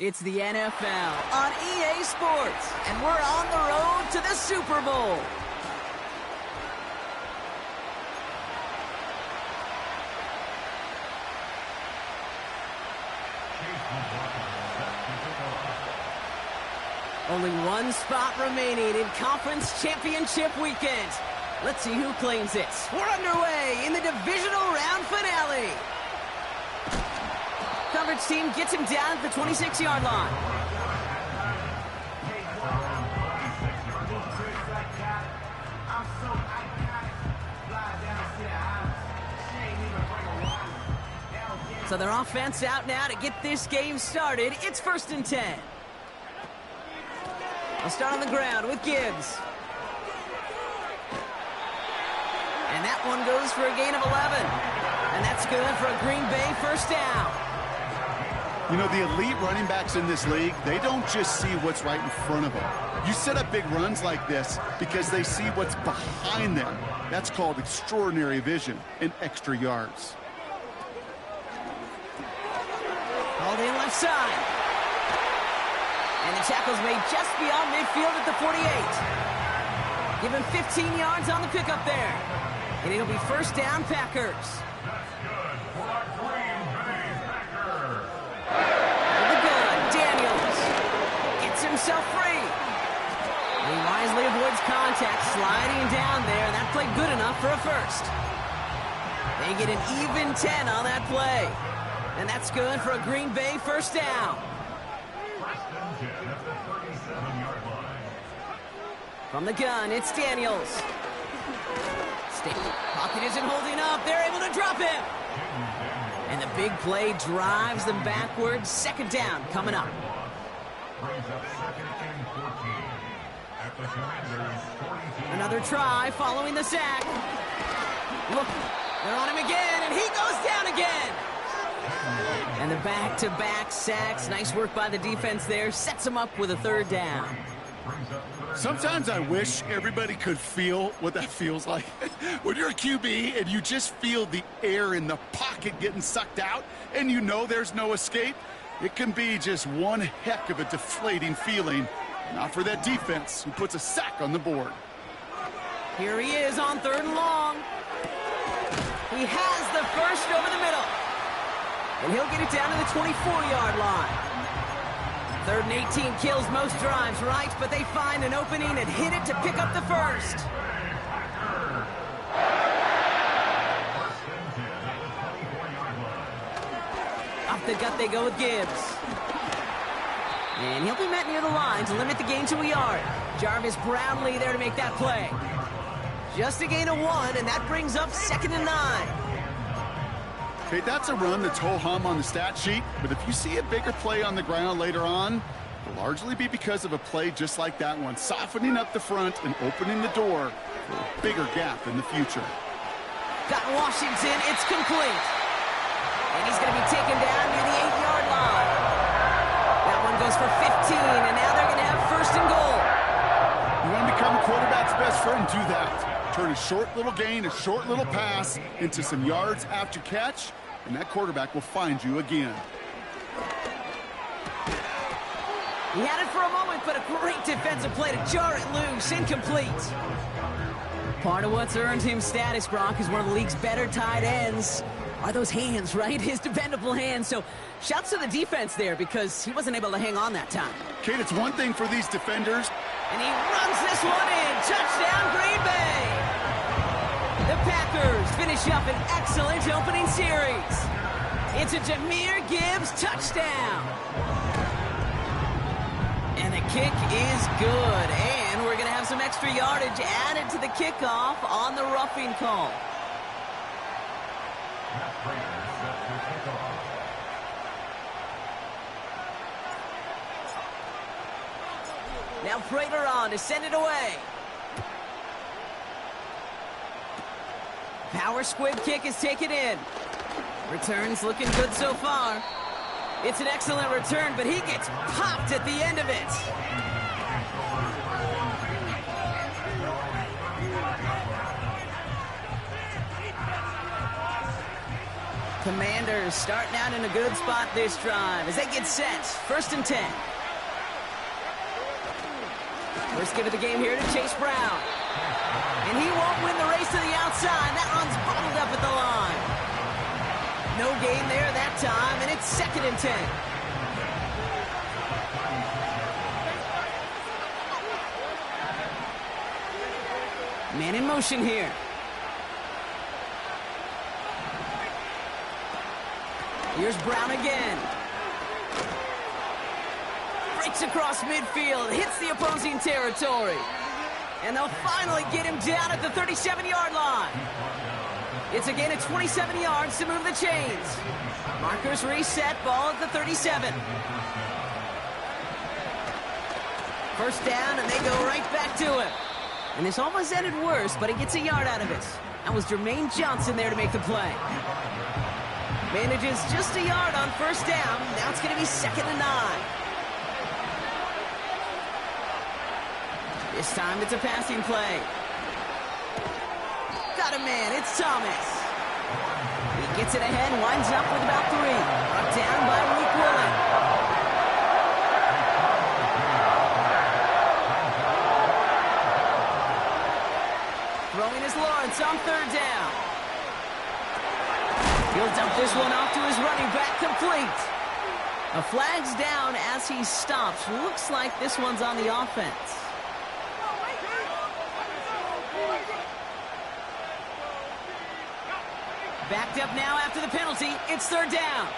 It's the NFL on EA Sports, and we're on the road to the Super Bowl. Only one spot remaining in Conference Championship Weekend. Let's see who claims it. We're underway in the divisional round finale. Coverage team gets him down at the 26-yard line. So their offense out now to get this game started. It's 1st and 10. I'll start on the ground with Gibbs. And that one goes for a gain of 11. And that's good for a Green Bay first down. You know, the elite running backs in this league, they don't just see what's right in front of them. You set up big runs like this because they see what's behind them. That's called extraordinary vision and extra yards. Called in left side. And the tackle's made just beyond midfield at the 48. Give him 15 yards on the pickup there. And it'll be first down, Packers. With the gun, Daniels gets himself free. He wisely avoids contact, sliding down there. That played good enough for a first. They get an even 10 on that play. And that's good for a Green Bay first down. From the gun, it's Daniels. Pocket isn't holding up. They're able to drop him. And the big play drives them backwards. Second down coming up. Another try following the sack. Look, they're on him again, and he goes down again. And the back-to-back sacks. Nice work by the defense there. Sets him up with a third down. Sometimes I wish everybody could feel what that feels like. When you're a QB and you just feel the air in the pocket getting sucked out and you know there's no escape, it can be just one heck of a deflating feeling. Not for that defense who puts a sack on the board. Here he is on 3rd and long. He has the first over the middle. And he'll get it down to the 24-yard line. 3rd and 18 kills most drives, right? But they find an opening and hit it to pick up the first. Off the gut they go with Gibbs. And he'll be met near the line to limit the gain to a yard. Jarvis Brownlee there to make that play. Just a gain of 1, and that brings up 2nd and 9. Okay, that's a run that's ho-hum on the stat sheet, but if you see a bigger play on the ground later on, it'll largely be because of a play just like that one, softening up the front and opening the door for a bigger gap in the future. Got Washington, it's complete. And he's going to be taken down near the 8-yard line. That one goes for 15, and now they're going to have 1st and goal. You want to become a quarterback's best friend, do that. Turn a short little gain, a short little pass into some yards after catch, and that quarterback will find you again. He had it for a moment, but a great defensive play to jar it loose. Incomplete. Part of what's earned him status, Brock, is one of the league's better tight ends. Are those hands, right? His dependable hands. So shouts to the defense there because he wasn't able to hang on that time. Kate, it's one thing for these defenders. And he runs this one in. Touchdown, Green Bay. The Packers finish up an excellent opening series. It's a Jahmyr Gibbs touchdown. And the kick is good. And we're going to have some extra yardage added to the kickoff on the roughing call. Now Prater on to send it away. Power squib kick is taken in. Return's looking good so far. It's an excellent return, but he gets popped at the end of it. Commanders starting out in a good spot this drive as they get set. 1st and 10. First give of the game here to Chase Brown. And he won't win the race to the outside. That run's bottled up at the line. No gain there that time, and it's 2nd and 10. Man in motion here. Here's Brown again. Breaks across midfield, hits the opposing territory. And they'll finally get him down at the 37-yard line. It's a gain of 27 yards to move the chains. Markers reset, ball at the 37. First down, and they go right back to him. And this almost ended worse, but he gets a yard out of it. That was Jermaine Johnson there to make the play. Manages just a yard on first down. Now it's going to be 2nd and 9. This time it's a passing play. Got a man, it's Thomas. He gets it ahead, winds up with about 3. Brought down by Luke Willen. Throwing is Lawrence on 3rd down. He'll dump this one off to his running back, complete. A flag's down as he stops. Looks like this one's on the offense. Backed up now after the penalty. It's 3rd down.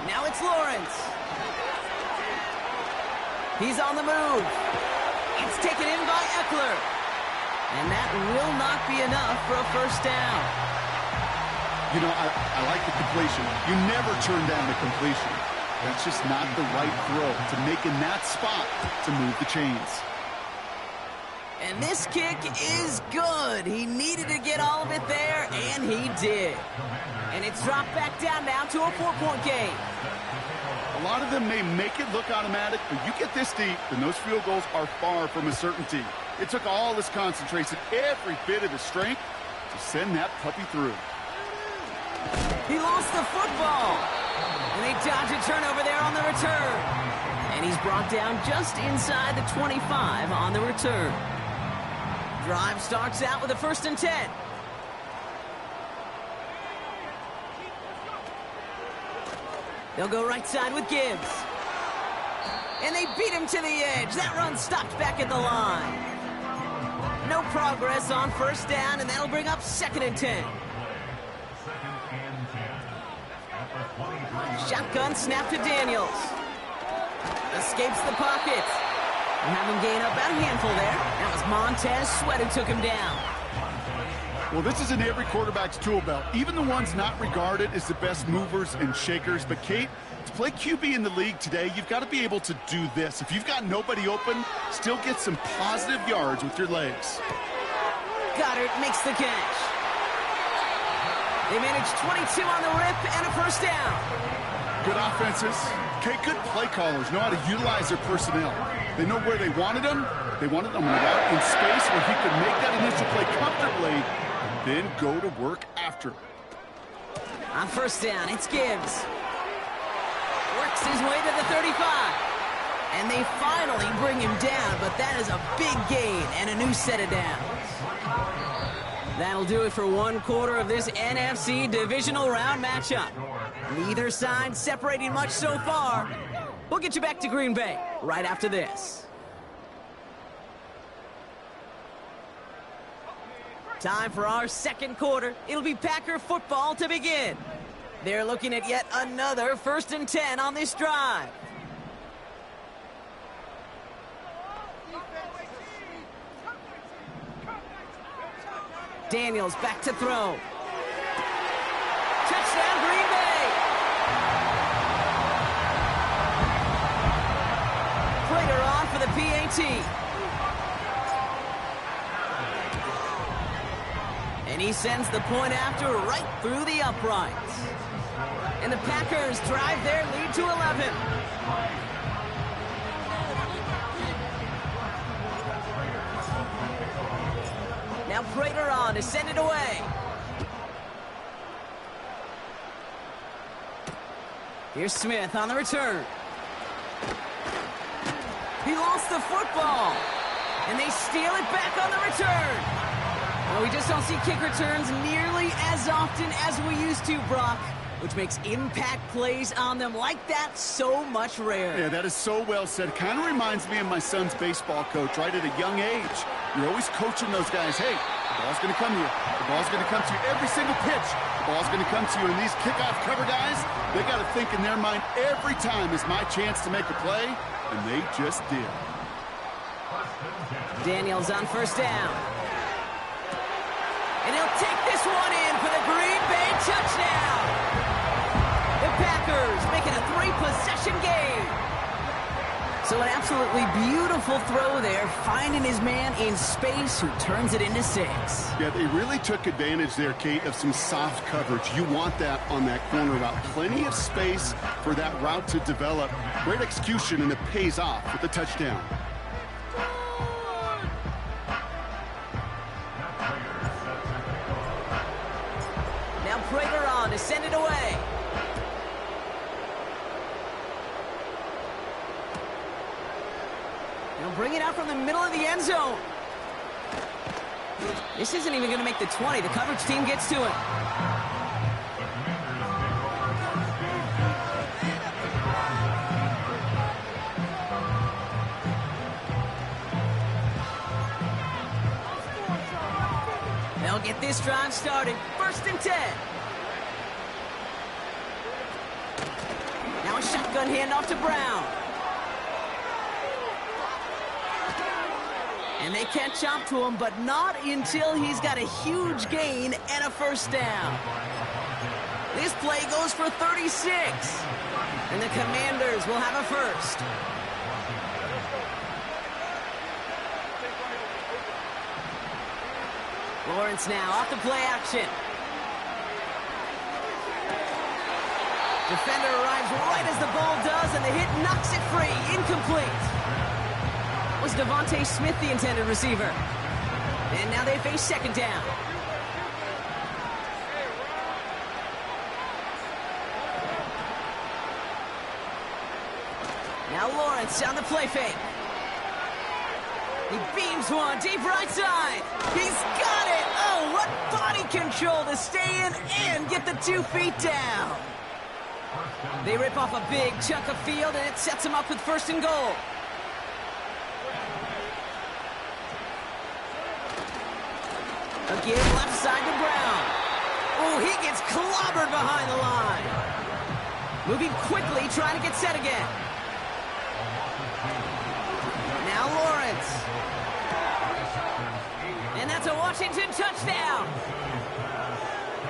Now it's Lawrence. He's on the move. It's taken in by Eckler. And that will not be enough for a first down. You know, I like the completion. You never turn down the completion. That's just not the right throw to make in that spot to move the chains. And this kick is good. He needed to get all of it there, and he did. And it's dropped back down now to a 4-point game. A lot of them may make it look automatic, but you get this deep, and those field goals are far from a certainty. It took all his concentration, every bit of his strength, to send that puppy through. He lost the football. And they dodge a turnover there on the return. And he's brought down just inside the 25 on the return. Drive starts out with a 1st and 10. They'll go right side with Gibbs. And they beat him to the edge. That run stopped back at the line. No progress on first down, and that'll bring up 2nd and 10. Shotgun snap to Daniels. Escapes the pocket. And have him gain up about a handful there. That was Montez Sweat who took him down. Well, this is in every quarterback's tool belt, even the ones not regarded as the best movers and shakers. But, Kate, to play QB in the league today, you've got to be able to do this. If you've got nobody open, still get some positive yards with your legs. Goddard makes the catch. They manage 22 on the rip and a first down. Good offenses. Kate, good play callers know how to utilize their personnel. They know where they wanted them. They wanted them out in space where he could make that initial play comfortably, then go to work after. On first down, it's Gibbs. Works his way to the 35. And they finally bring him down, but that is a big gain and a new set of downs. That'll do it for one quarter of this NFC divisional round matchup. Neither side separating much so far. We'll get you back to Green Bay right after this. Time for our second quarter. It'll be Packer football to begin. They're looking at yet another 1st and 10 on this drive. Daniels back to throw. Touchdown, Green Bay! Prater on for the PAT. And he sends the point after right through the uprights. And the Packers drive their lead to 11. Now Prater on to send it away. Here's Smith on the return. He lost the football. And they steal it back on the return. Well, we just don't see kick returns nearly as often as we used to, Brock, which makes impact plays on them like that so much rarer. Yeah, that is so well said. Kind of reminds me of my son's baseball coach, right at a young age. You're always coaching those guys, hey, the ball's going to come to you. The ball's going to come to you every single pitch. The ball's going to come to you. And these kickoff cover guys, they got to think in their mind every time is my chance to make a play, and they just did. Daniels on first down. And he'll take this one in for the Green Bay touchdown. The Packers make it a 3-possession game. So an absolutely beautiful throw there, finding his man in space who turns it into 6. Yeah, they really took advantage there, Kate, of some soft coverage. You want that on that corner route. Plenty of space for that route to develop. Great execution, and it pays off with the touchdown. Now Prater on to send it away. They'll bring it out from the middle of the end zone. This isn't even going to make the 20. The coverage team gets to it. They'll get this drive started. 1st and 10. Now a shotgun handoff to Brown. And they catch up to him, but not until he's got a huge gain and a 1st down. This play goes for 36. And the Commanders will have a 1st. Lawrence now off the play action. Defender arrives right as the ball does, and the hit knocks it free. Incomplete. Was Devontae Smith the intended receiver? And now they face 2nd down. Now Lawrence on the play fake. He beams one deep right side. He's got it. Oh, what body control to stay in and get the 2 feet down. They rip off a big chunk of field, and it sets him up with 1st and goal. Again, left side to Brown. Oh, he gets clobbered behind the line. Moving quickly, trying to get set again. Now Lawrence. And that's a Washington touchdown.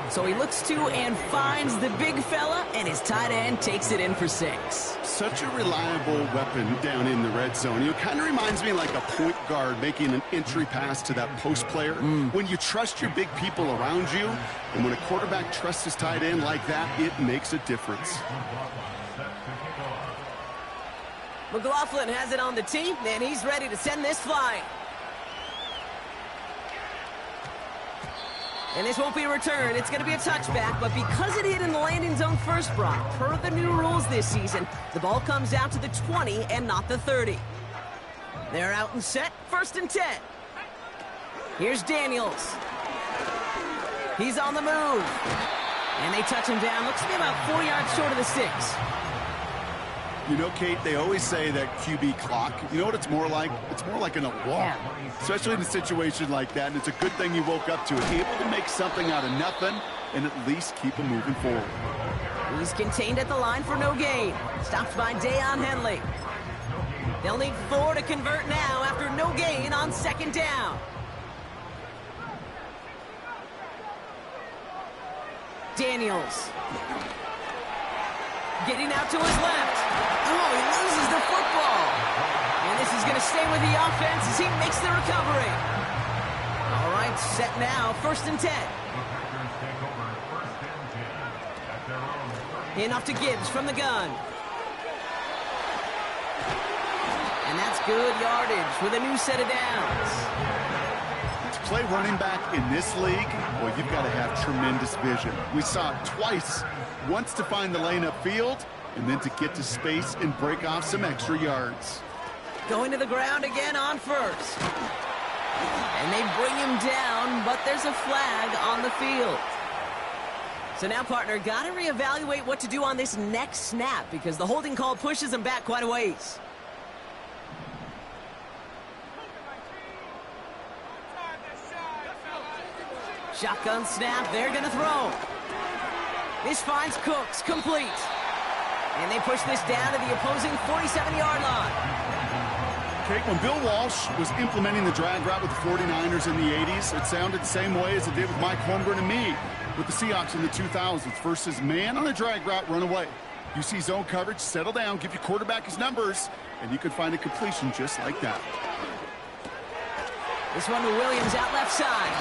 So he looks to and finds the big fella, and his tight end takes it in for 6. Such a reliable weapon down in the red zone. It kind of reminds me like a point guard making an entry pass to that post player. When you trust your big people around you, and when a quarterback trusts his tight end like that, it makes a difference. McLaughlin has it on the tee, and he's ready to send this flying. And this won't be a return. It's going to be a touchback, but because it hit in the landing zone first, Brock, per the new rules this season, the ball comes out to the 20 and not the 30. They're out and set, 1st and 10. Here's Daniels. He's on the move. And they touch him down. Looks to be about 4 yards short of the 6. You know, Kate, they always say that QB clock, you know what it's more like? It's more like an alarm, especially in a situation like that. And it's a good thing you woke up to it. Able to make something out of nothing and at least keep him moving forward. He's contained at the line for no gain. Stopped by Deion Henley. They'll need 4 to convert now after no gain on 2nd down. Daniels. Getting out to his left. Oh, he loses the football. And this is going to stay with the offense as he makes the recovery. All right, It's set now, 1st and 10. In off to Gibbs from the gun. And that's good yardage with a new set of downs. To play running back in this league, well, you've got to have tremendous vision. We saw it twice. Once to find the lane upfield, and then to get to space and break off some extra yards. Going to the ground again on 1st. And they bring him down, but there's a flag on the field. So now, partner, got to reevaluate what to do on this next snap because the holding call pushes him back quite a ways. Shotgun snap, they're going to throw. This finds Cooks, complete. And they push this down to the opposing 47-yard line. Okay, when Bill Walsh was implementing the drag route with the 49ers in the 80s, it sounded the same way as it did with Mike Holmgren and me with the Seahawks in the 2000s versus man on a drag route, run away. You see zone coverage, settle down, give your quarterback his numbers, and you can find a completion just like that. This one to Williams out left side.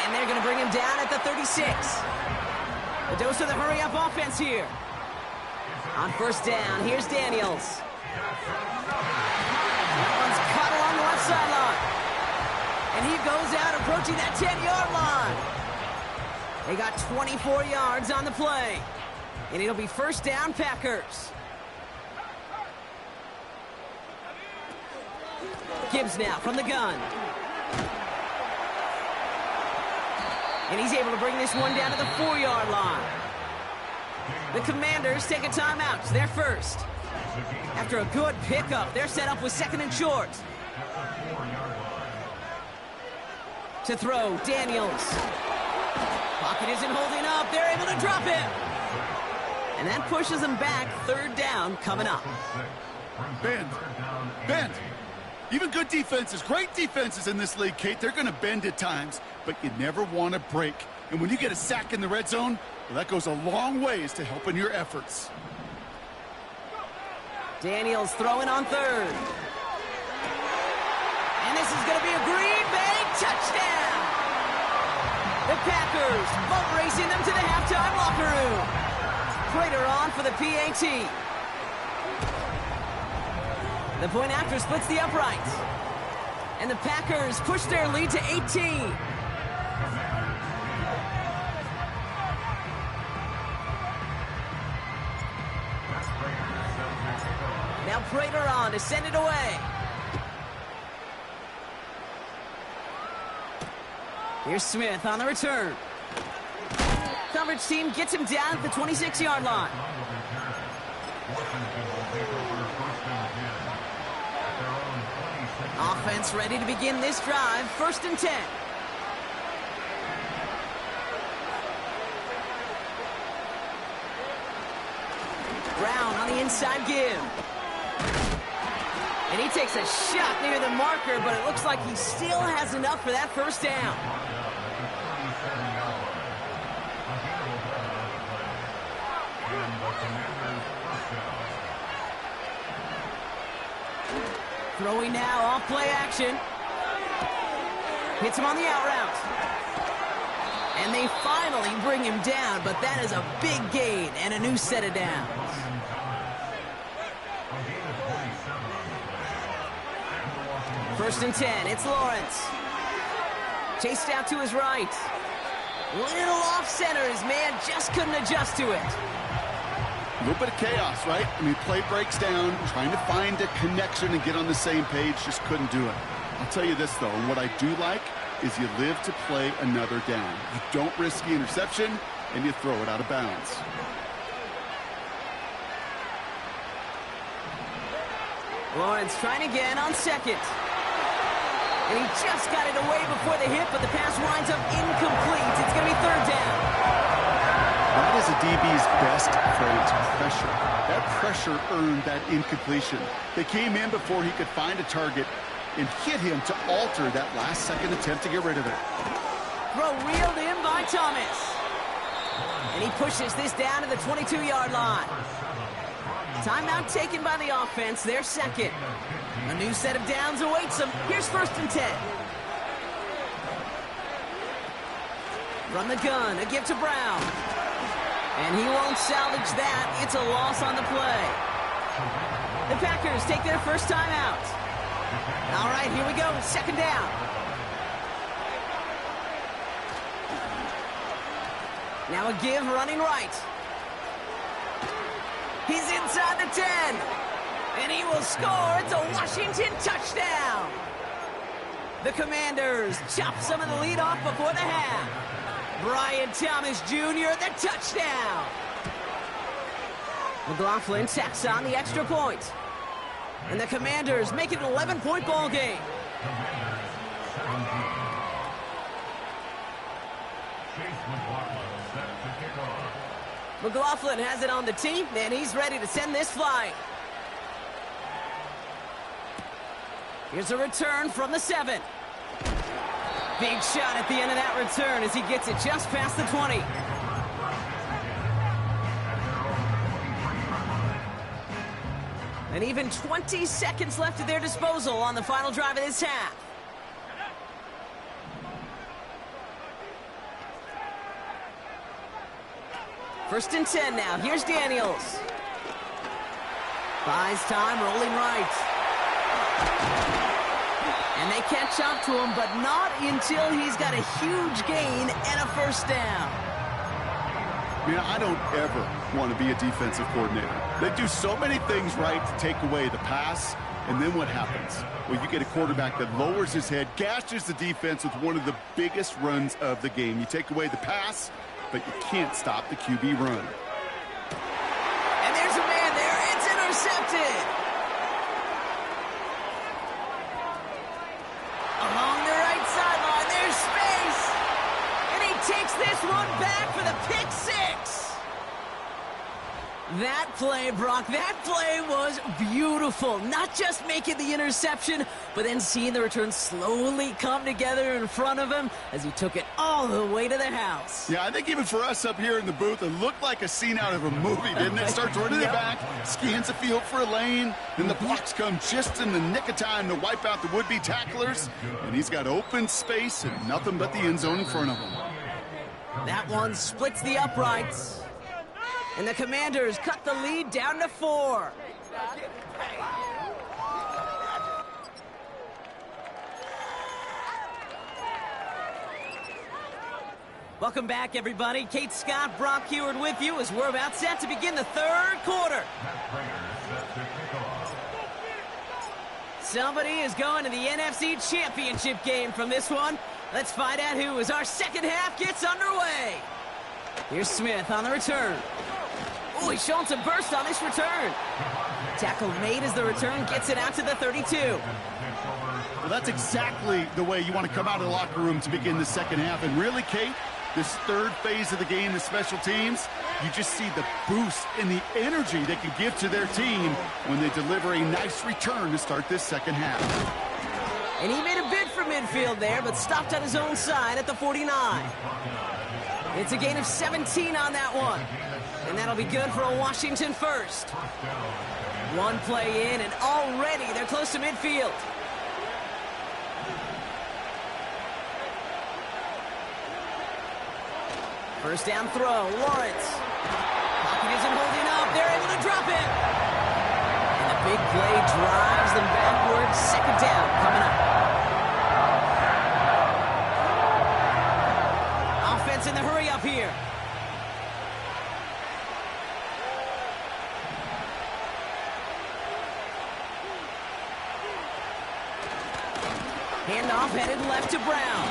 And they're going to bring him down at the 36. A dose of the hurry-up offense here. On 1st down, here's Daniels. That one's caught along the left sideline. And he goes out approaching that 10-yard line. They got 24 yards on the play. And it'll be 1st down, Packers. Gibbs now from the gun. And he's able to bring this one down to the 4-yard line. The Commanders take a timeout. They're 1st. After a good pickup, they're set up with 2nd and short. To throw, Daniels. Pocket isn't holding up. They're able to drop him. And that pushes them back. 3rd down coming up. Bend. Even good defenses, great defenses in this league, Kate, they're going to bend at times, but you never want to break. And when you get a sack in the red zone, well, that goes a long ways to helping your efforts. Daniels throwing on 3rd. And this is going to be a Green Bay touchdown. The Packers boat racing them to the halftime locker room. Prater on for the PAT. The point after splits the uprights. And the Packers push their lead to 18. Now Prater on to send it away. Here's Smith on the return. Coverage team gets him down at the 26-yard line. Offense ready to begin this drive. 1st and 10. Brown on the inside give. And he takes a shot near the marker, but it looks like he still has enough for that 1st down. Throwing now off play action. Hits him on the out route. And they finally bring him down, but that is a big gain and a new set of downs. First and 10, it's Lawrence. Chased out to his right. Little off center, his man just couldn't adjust to it. A little bit of chaos, right? I mean, play breaks down, trying to find a connection and get on the same page, just couldn't do it. I'll tell you this, though, and what I do like is you live to play another down. You don't risk the interception, and you throw it out of bounds. Lawrence trying again on 2nd. And he just got it away before the hit, but the pass winds up incomplete. It's going to be 3rd down. That is a DB's best friend, pressure. That pressure earned that incompletion. They came in before he could find a target and hit him to alter that last-second attempt to get rid of it. Throw reeled in by Thomas. And he pushes this down to the 22-yard line. Timeout taken by the offense, their 2nd. A new set of downs awaits them. Here's 1st and 10. From the gun, a give to Brown. And he won't salvage that. It's a loss on the play. The Packers take their first time out. All right, here we go. Second down. Now a give running right. He's inside the 10. And he will score. It's a Washington touchdown. The Commanders chop some of the lead off before the half. Brian Thomas Jr., the touchdown. McLaughlin tacks on the extra point. And the Commanders make it an 11-point ball game. McLaughlin has it on the tee, and he's ready to send this flying. Here's a return from the 7. Big shot at the end of that return as he gets it just past the 20. And even 20 seconds left at their disposal on the final drive of this half. First and 10 now. Here's Daniels. Buys time, rolling right. And they catch up to him, but not until he's got a huge gain and a first down. I don't ever want to be a defensive coordinator. They do so many things right to take away the pass, and then what happens? Well, you get a quarterback that lowers his head, gashes the defense with one of the biggest runs of the game. You take away the pass, but you can't stop the QB run. And there's a man there. It's intercepted. Along the right sideline, there's space. And he takes this one back for the pick 6. That play, Brock, that play was beautiful. Not just making the interception, but then seeing the return slowly come together in front of him as he took it all the way to the house. Yeah, I think even for us up here in the booth, it looked like a scene out of a movie, didn't it? Starts running it back, scans the field for a lane, then the blocks come just in the nick of time to wipe out the would-be tacklers, and he's got open space and nothing but the end zone in front of him. That one splits the uprights. And the Commanders cut the lead down to 4. Welcome back, everybody. Kate Scott, Brock Huard with you as we're about set to begin the third quarter. Somebody is going to the NFC Championship game from this one. Let's find out who as our second half gets underway. Here's Smith on the return. Oh, he's showing some burst on this return. Tackle made as the return gets it out to the 32. Well, that's exactly the way you want to come out of the locker room to begin the second half. And really, Kate, this third phase of the game, the special teams, you just see the boost and the energy they can give to their team when they deliver a nice return to start this second half. And he made a bid for midfield there, but stopped on his own side at the 49. It's a gain of 17 on that one. And that'll be good for a Washington first. One play in, and already they're close to midfield. First down throw, Lawrence. Pocket isn't holding up. They're able to drop it. And the big play drives them backwards. Second down coming up. Offense in the hurry up here. Handoff headed left to Brown.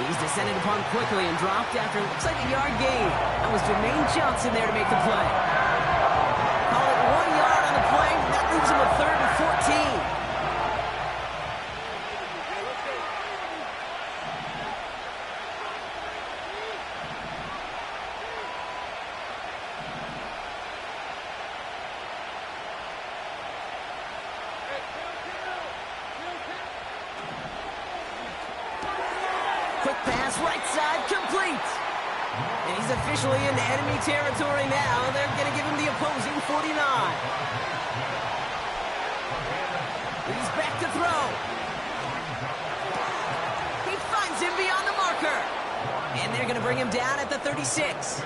He's descended upon quickly and dropped after it looks like a yard gain. That was Jermaine Johnson there to make the play. Call it 1 yard on the play. That leaves him with 3rd and 14. Quick pass, right side, complete. And he's officially into enemy territory now. They're going to give him the opposing 49. He's back to throw. He finds him beyond the marker. And they're going to bring him down at the 36.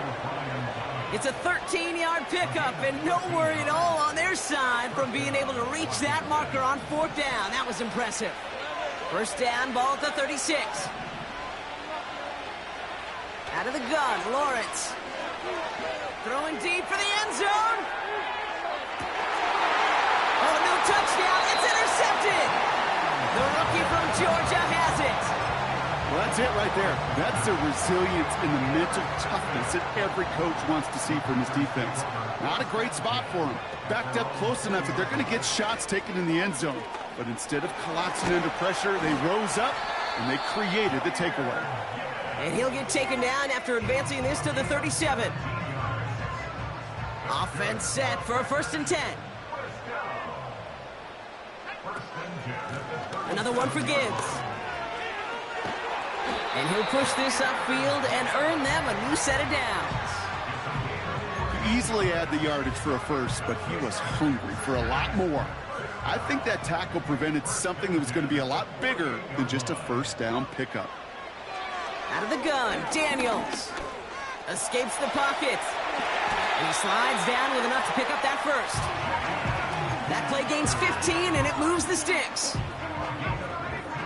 It's a 13-yard pickup, and no worry at all on their side from being able to reach that marker on 4th down. That was impressive. First down, ball at the 36. Out of the gun, Lawrence. Throwing deep for the end zone. Oh, no touchdown. It's intercepted. The rookie from Georgia has it. Well, that's it right there. That's the resilience and the mental toughness that every coach wants to see from his defense. Not a great spot for him. Backed up close enough that they're going to get shots taken in the end zone. But instead of collapsing under pressure, they rose up and they created the takeaway. And he'll get taken down after advancing this to the 37. Offense set for a 1st and 10. Another one for Gibbs. And he'll push this upfield and earn them a new set of downs. Easily add the yardage for a first, but he was hungry for a lot more. I think that tackle prevented something that was going to be a lot bigger than just a first down pickup. Out of the gun, Daniels escapes the pocket. And he slides down with enough to pick up that first. That play gains 15, and it moves the sticks.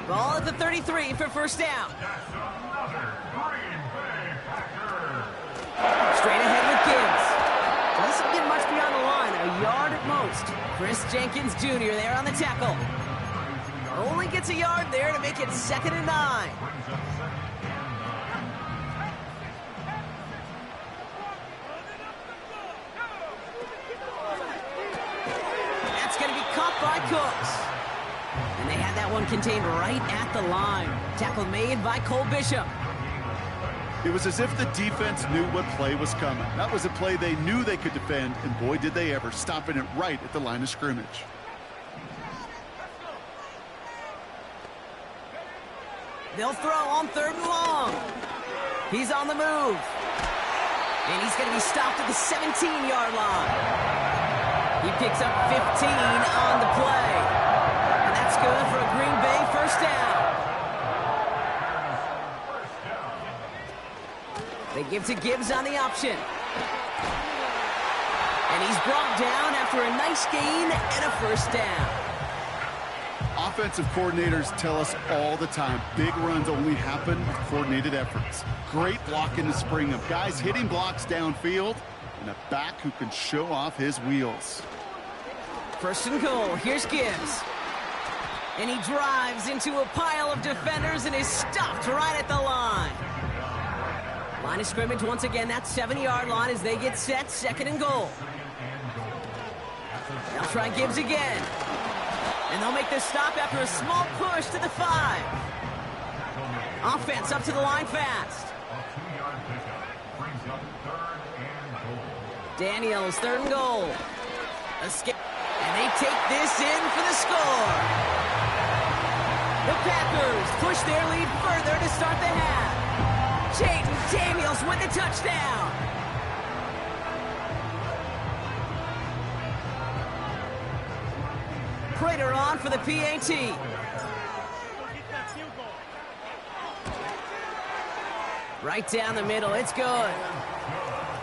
Ball at the 33 for first down. Straight ahead with Gibbs. Doesn't get much beyond the line, a yard at most. Chris Jenkins Jr. there on the tackle. Only gets a yard there to make it 2nd and 9. That's going to be caught by Cooks. And they had that one contained right at the line. Tackle made by Cole Bishop. It was as if the defense knew what play was coming. That was a play they knew they could defend, and boy, did they ever, stopping it right at the line of scrimmage. They'll throw on 3rd and long. He's on the move. And he's going to be stopped at the 17-yard line. He picks up 15 on the play. And that's good for a Green Bay first down. They give to Gibbs on the option. And he's brought down after a nice gain and a first down. Offensive coordinators tell us all the time, big runs only happen with coordinated efforts. Great blocking to spring them. Guys hitting blocks downfield, and a back who can show off his wheels. 1st and goal. Here's Gibbs. And he drives into a pile of defenders and is stopped right at the line. Line of scrimmage once again, that 7-yard line as they get set, 2nd and goal. They'll try Gibbs again. And they'll make this stop after a small push to the 5. Offense up to the line fast. Daniels, 3rd and goal. Escape. And they take this in for the score. The Packers push their lead further to start the half. Jaden Daniels with the touchdown. Prater on for the PAT. Right down the middle, it's good.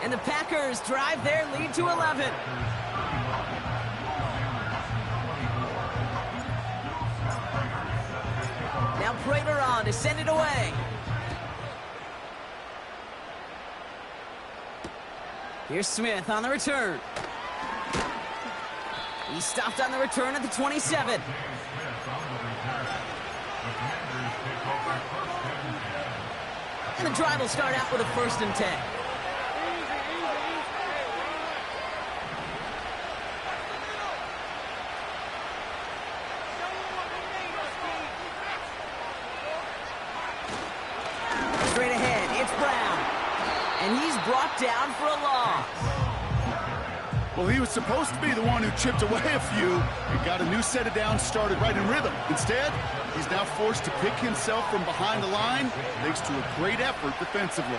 And the Packers drive their lead to 11. Now Prater on to send it away. Here's Smith on the return. He stopped on the return at the 27. And the drive will start out with a 1st and 10. Straight ahead, it's Brown. And he's brought down for a loss. Well, he was supposed to be the one who chipped away a few and got a new set of downs started right in rhythm. Instead, he's now forced to pick himself from behind the line thanks to a great effort defensively.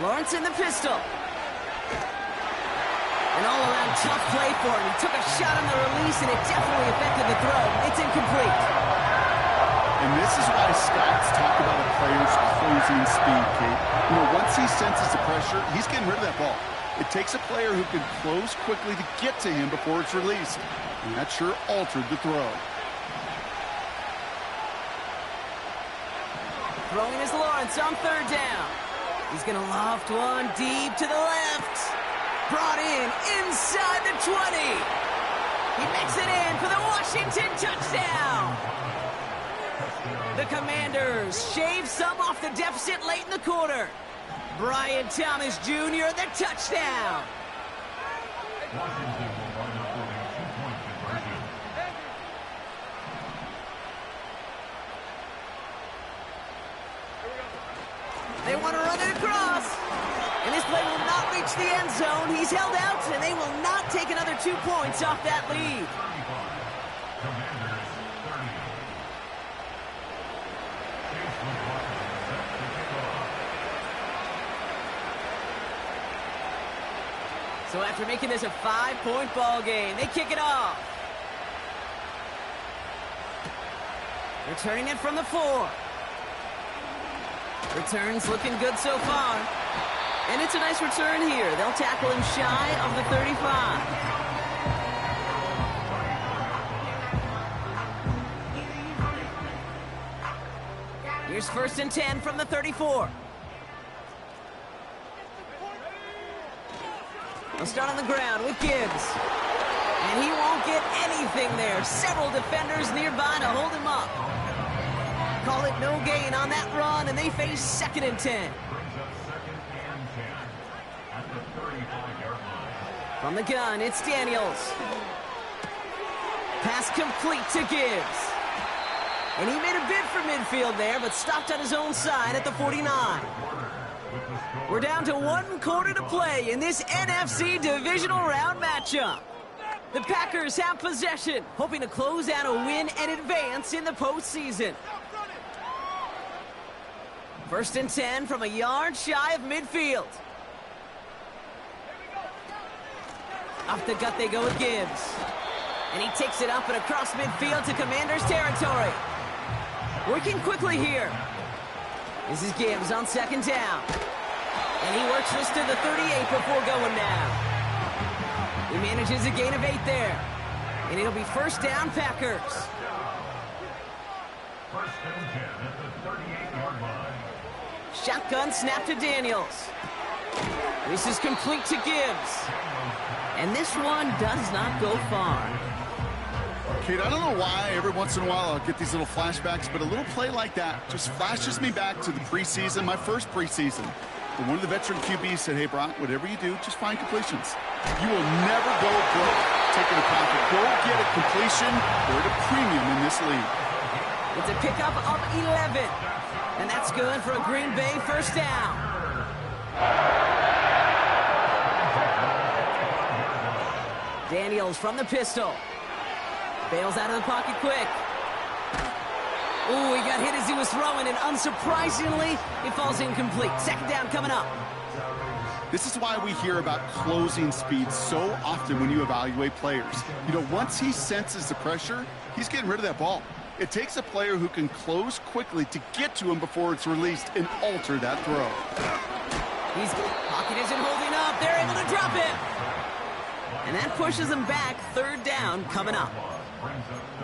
Lawrence in the pistol. An all-around tough play for him. He took a shot on the release, and it definitely affected the throw. It's incomplete. And this is why scouts talk about a player's closing speed, Kate. You know, once he senses the pressure, he's getting rid of that ball. It takes a player who can close quickly to get to him before it's released. And that sure altered the throw. Throwing is Lawrence on third down. He's going to loft one deep to the left. Brought in inside the 20. He makes it in for the Washington touchdown. The Commanders shave some off the deficit late in the quarter. Brian Thomas Jr. the touchdown. They want to run it across. And this play will not reach the end zone. He's held out, and they will not take another 2 points off that lead. So after making this a 5-point ball game, they kick it off. Returning it from the 4. Returns looking good so far. And it's a nice return here. They'll tackle him shy of the 35. Here's 1st and 10 from the 34. They'll start on the ground with Gibbs. And he won't get anything there. Several defenders nearby to hold him up. Call it no gain on that run, and they face 2nd and 10. From the gun, it's Daniels. Pass complete to Gibbs. And he made a bid for midfield there, but stopped on his own side at the 49. We're down to 1 quarter to play in this NFC divisional round matchup. The Packers have possession, hoping to close out a win and advance in the postseason. 1st and 10 from a yard shy of midfield. Off the gut they go with Gibbs. And he takes it up and across midfield to Commanders territory. Working quickly here. This is Gibbs on 2nd down. And he works this to the 38 before going down. He manages a gain of 8 there. And it'll be 1st down Packers. 1st and 10 at the 38-yard line. Shotgun snap to Daniels. This is complete to Gibbs. And this one does not go far. Kate, I don't know why every once in a while I'll get these little flashbacks, but a little play like that just flashes me back to the preseason, my first preseason. And one of the veteran QBs said, hey, Brock, whatever you do, just find completions. You will never go broke taking a profit. Go get a completion or at a premium in this league. It's a pickup of 11. And that's good for a Green Bay 1st down. Daniels from the pistol. Bails out of the pocket quick. Ooh, he got hit as he was throwing, and unsurprisingly, it falls incomplete. 2nd down coming up. This is why we hear about closing speed so often when you evaluate players. You know, once he senses the pressure, he's getting rid of that ball. It takes a player who can close quickly to get to him before it's released and alter that throw. Pocket isn't holding up. They're able to drop it. And that pushes him back. 3rd down coming up.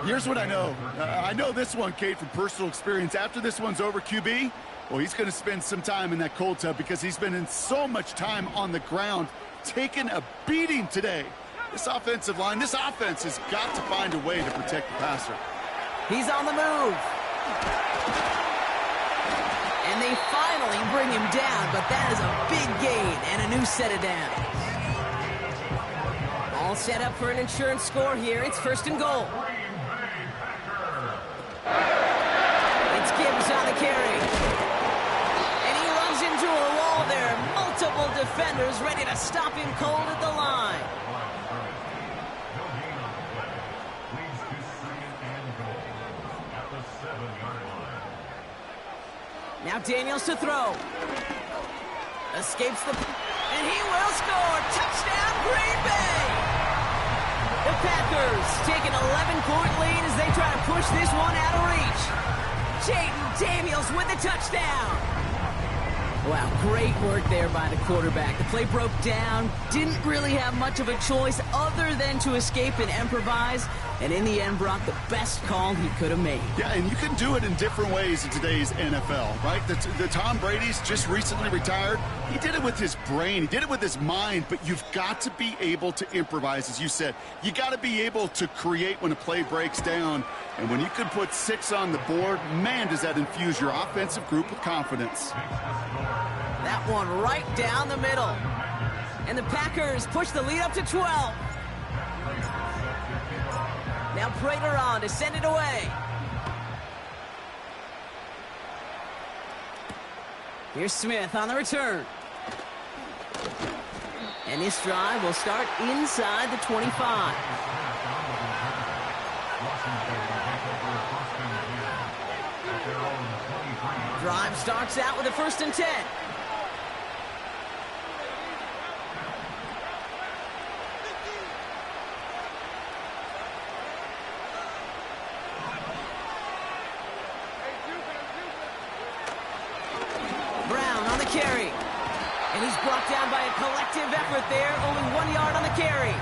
Here's what I know. I know this one, Kate, from personal experience. After this one's over, QB, well, he's going to spend some time in that cold tub because he's been in so much time on the ground, taking a beating today. This offensive line, this offense has got to find a way to protect the passer. He's on the move. And they finally bring him down, but that is a big gain and a new set of downs. All set up for an insurance score here. It's 1st and goal. It's Gibbs on the carry. And he runs into a wall there. Multiple defenders ready to stop him cold at the line. Now Daniels to throw. Escapes the... And he will score! Touchdown, Green Bay! The Packers take an 11-point lead as they try to push this one out of reach. Jaden Daniels with the touchdown! Wow, great work there by the quarterback. The play broke down, didn't really have much of a choice other than to escape and improvise. And in the end, Brock, the best call he could have made. Yeah, and you can do it in different ways in today's NFL, right? The Tom Brady's just recently retired. He did it with his brain. He did it with his mind, but you've got to be able to improvise, as you said. You got to be able to create when a play breaks down. And when you can put 6 on the board, man, does that infuse your offensive group with confidence. That one right down the middle. And the Packers push the lead up to 12. Now Prater on to send it away. Here's Smith on the return. And this drive will start inside the 25. Drive starts out with a 1st and 10. Brown on the carry. And he's brought down by a collective effort there. Only 1 yard on the carry.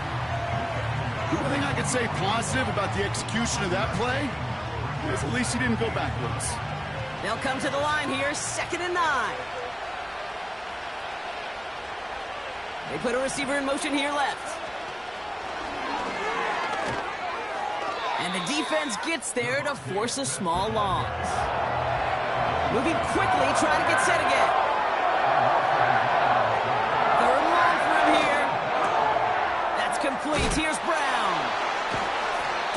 The only thing I could say positive about the execution of that play is at least he didn't go backwards. They'll come to the line here, 2nd and 9. They put a receiver in motion here left. And the defense gets there to force a small loss. Moving quickly, trying to get set again. 3rd and long for him here. That's complete. Here's Brown.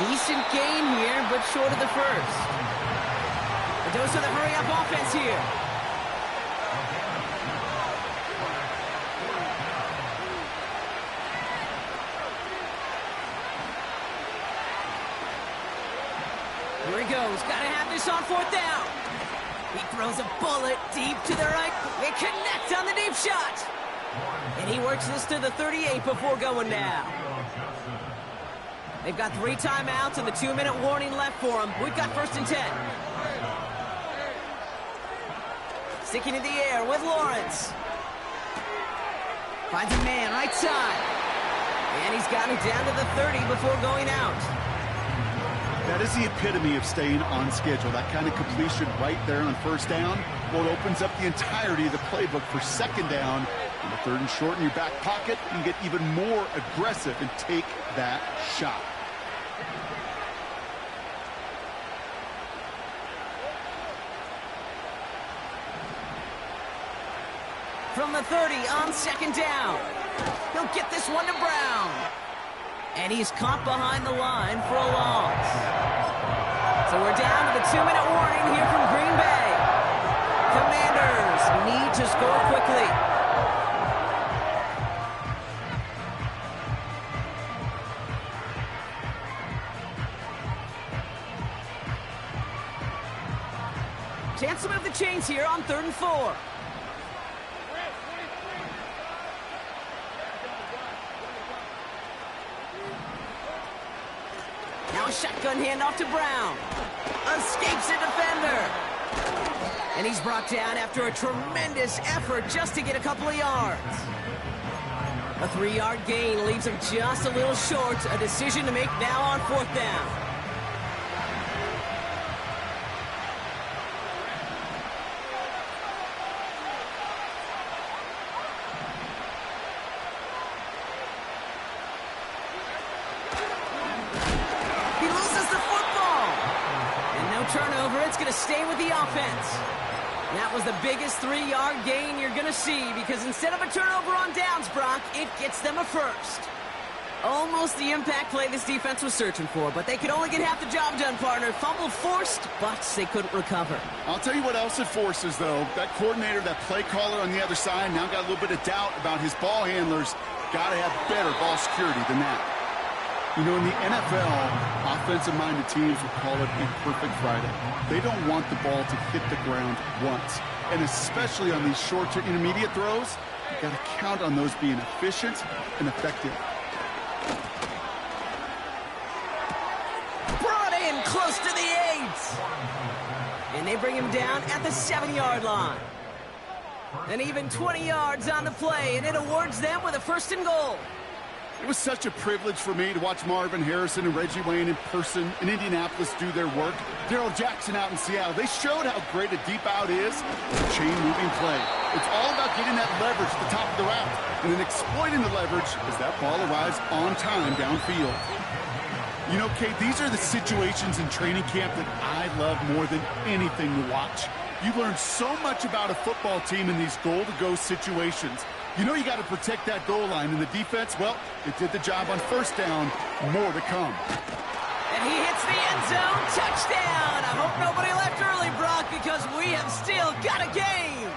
Decent gain here, but short of the first. A dose of the hurry-up offense here. Here he goes. Got to have this on 4th down. He throws a bullet deep to the right. They connect on the deep shot. And he works this to the 38 before going down. They've got 3 timeouts and the 2-minute warning left for them. We've got 1st and 10. Sticking in the air with Lawrence. Finds a man right side. And he's got it down to the 30 before going out. That is the epitome of staying on schedule. That kind of completion right there on 1st down. Well, it opens up the entirety of the playbook for 2nd down. And the 3rd and short in your back pocket, you can get even more aggressive and take that shot. From the 30 on 2nd down. He'll get this one to Brown. And he's caught behind the line for a loss. So we're down to the 2-minute warning here from Green Bay. Commanders need to score quickly. Chance to move the chains here on 3rd and 4. Now a shotgun handoff to Brown. Escapes a defender. And he's brought down after a tremendous effort just to get a couple of yards. A 3-yard gain leaves him just a little short. A decision to make now on 4th down. Turnover, it's going to stay with the offense. That was the biggest 3-yard gain you're going to see because instead of a turnover on downs, Brock, it gets them a 1st. Almost the impact play this defense was searching for, but they could only get half the job done, partner. Fumble forced, but they couldn't recover. I'll tell you what else it forces, though. That coordinator, that play caller on the other side, now got a little bit of doubt about his ball handlers. Got to have better ball security than that. You know, in the NFL, offensive-minded teams will call it a perfect Friday. They don't want the ball to hit the ground once. And especially on these short to intermediate throws, you got to count on those being efficient and effective. Brought in close to the 8. And they bring him down at the 7-yard line. And even 20 yards on the play, and it awards them with a 1st and goal. It was such a privilege for me to watch Marvin Harrison and Reggie Wayne in person in Indianapolis do their work. Darrell Jackson out in Seattle. They showed how great a deep out is with a chain-moving play. It's all about getting that leverage at the top of the route and then exploiting the leverage as that ball arrives on time downfield. You know, Kate, these are the situations in training camp that I love more than anything to watch. You learn so much about a football team in these goal-to-go situations. You know you got to protect that goal line, and the defense, well, it did the job on 1st down. More to come. And he hits the end zone. Touchdown! I hope nobody left early, Brock, because we have still got a game.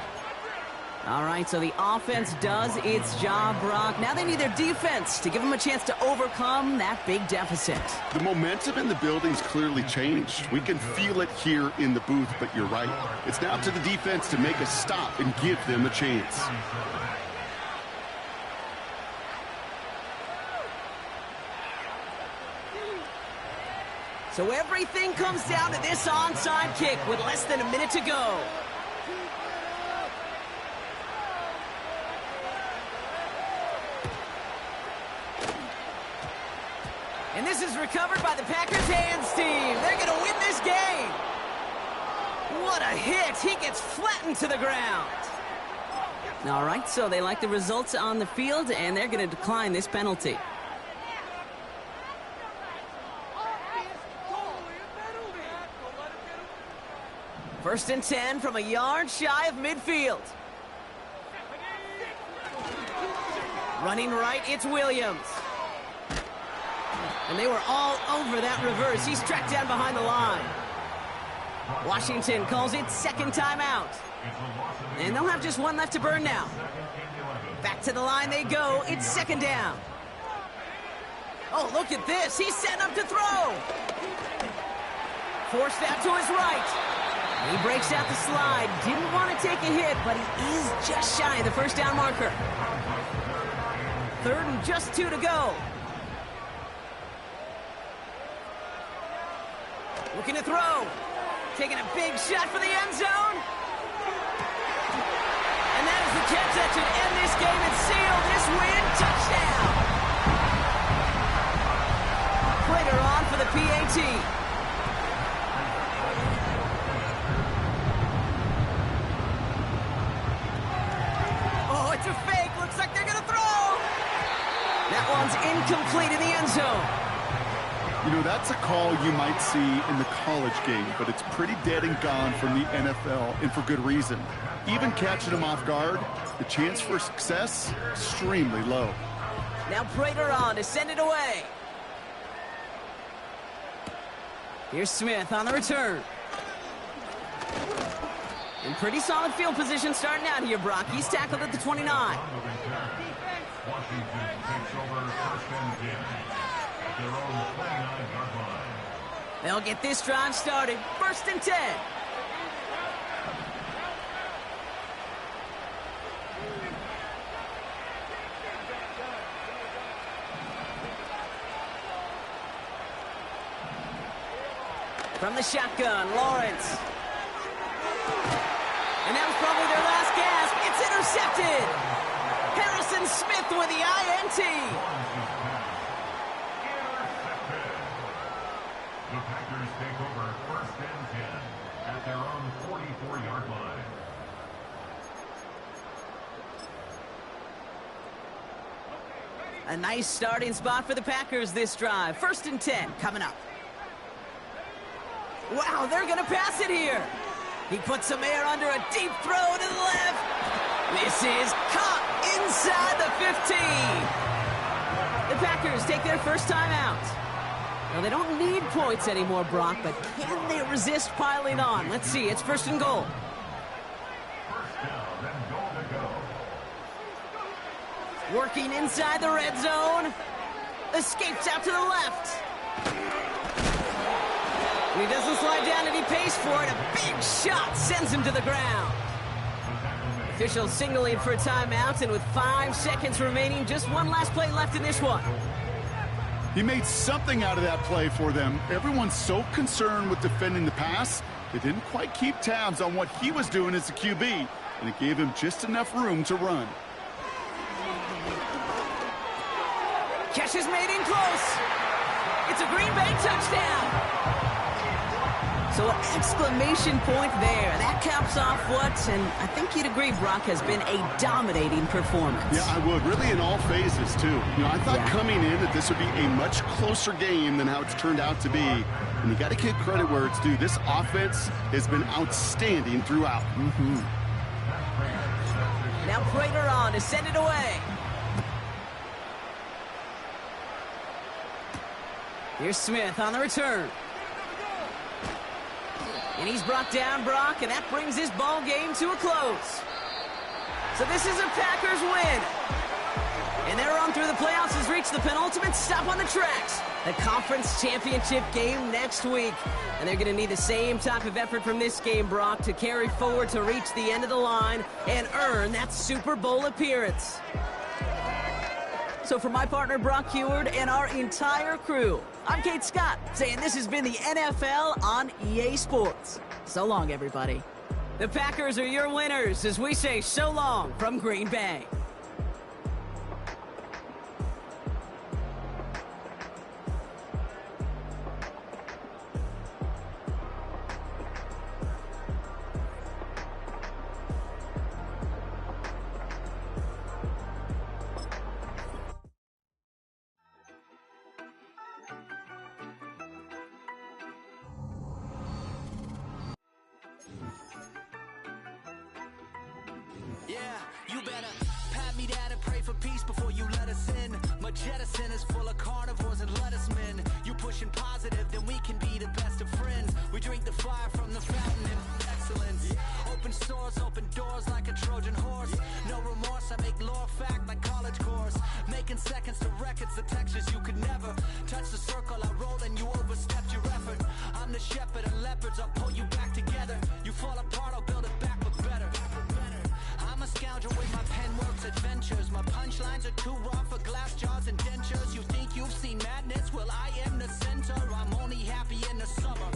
All right, so the offense does its job, Brock. Now they need their defense to give them a chance to overcome that big deficit. The momentum in the building's clearly changed. We can feel it here in the booth, but you're right. It's now to the defense to make a stop and give them a chance. So everything comes down to this onside kick with less than a minute to go. And this is recovered by the Packers hands team. They're going to win this game. What a hit. He gets flattened to the ground. All right, so they like the results on the field, and they're going to decline this penalty. First and 10 from a yard shy of midfield. Running right, it's Williams. And they were all over that reverse. He's tracked down behind the line. Washington calls it 2nd timeout. And they'll have just one left to burn now. Back to the line they go. It's 2nd down. Oh, look at this. He's setting up to throw. Forced out to his right. He breaks out the slide. Didn't want to take a hit, but he is just shy of the 1st down marker. 3rd and just 2 to go. Looking to throw. Taking a big shot for the end zone. And that is the catch that should end this game and seal this win. Touchdown. Prater on for the PAT. Oh, it's a fake. Looks like they're going to throw. That one's incomplete in the end zone. You know, that's a call you might see in the college game, but it's pretty dead and gone from the NFL, and for good reason. Even catching them off guard, the chance for success, extremely low. Now Prater on to send it away. Here's Smith on the return. In pretty solid field position starting out here, Brock. He's tackled at the 29. Washington takes over 1st and 10 at their own 29-yard line. They'll get this drive started. 1st and 10. From the shotgun, Lawrence. And that was probably their last gasp. It's intercepted. Harrison Smith with the INT. The Packers take over 1st and 10 at their own 44-yard line. A nice starting spot for the Packers this drive. 1st and 10 coming up. Wow, they're going to pass it here. He puts some air under a deep throw to the left. This is caught inside the 15. The Packers take their first time out. Now, they don't need points anymore, Brock, but can they resist piling on? Let's see. It's 1st and goal. 1st down and goal to go. Working inside the red zone. Escapes out to the left. And he doesn't slide down any pace for it. A big shot sends him to the ground. Officials signaling for a timeout, and with 5 seconds remaining, just one last play left in this one. He made something out of that play for them. Everyone's so concerned with defending the pass, they didn't quite keep tabs on what he was doing as a QB, and it gave him just enough room to run. Catch is made in close. It's a Green Bay touchdown. So an exclamation point there. That caps off what, and I think you'd agree, Brock, has been a dominating performance. Yeah, I would. Really in all phases, too. You know, I thought coming in that this would be a much closer game than how it's turned out to be. And you got to give credit where it's due. This offense has been outstanding throughout. Now Prater on to send it away. Here's Smith on the return. And he's brought down, Brock, and that brings this ball game to a close. So this is a Packers win. And their run through the playoffs has reached the penultimate stop on the tracks. The conference championship game next week. And they're going to need the same type of effort from this game, Brock, to carry forward to reach the end of the line and earn that Super Bowl appearance. So for my partner, Brock Heward, and our entire crew, I'm Kate Scott, saying this has been the NFL on EA Sports. So long, everybody. The Packers are your winners as we say so long from Green Bay. Yeah, you better pat me down and pray for peace before you let us in. My jettison is full of carnivores and lettuce men. You pushing positive, then we can be the best of friends. We drink the fire from the fountain in excellence. Open stores, open doors like a Trojan horse. No remorse, I make lore fact like college course. Making seconds to records, the textures you could never touch the circle I rolled and you overstepped your effort. I'm the shepherd and leopards, I'll pull you back together. You fall apart, I'll build it back but better. I'm a scoundrel with my pen works adventures. My punchlines are too raw for glass jars and dentures. You think you've seen madness? Well, I am the center. I'm only happy in the summer.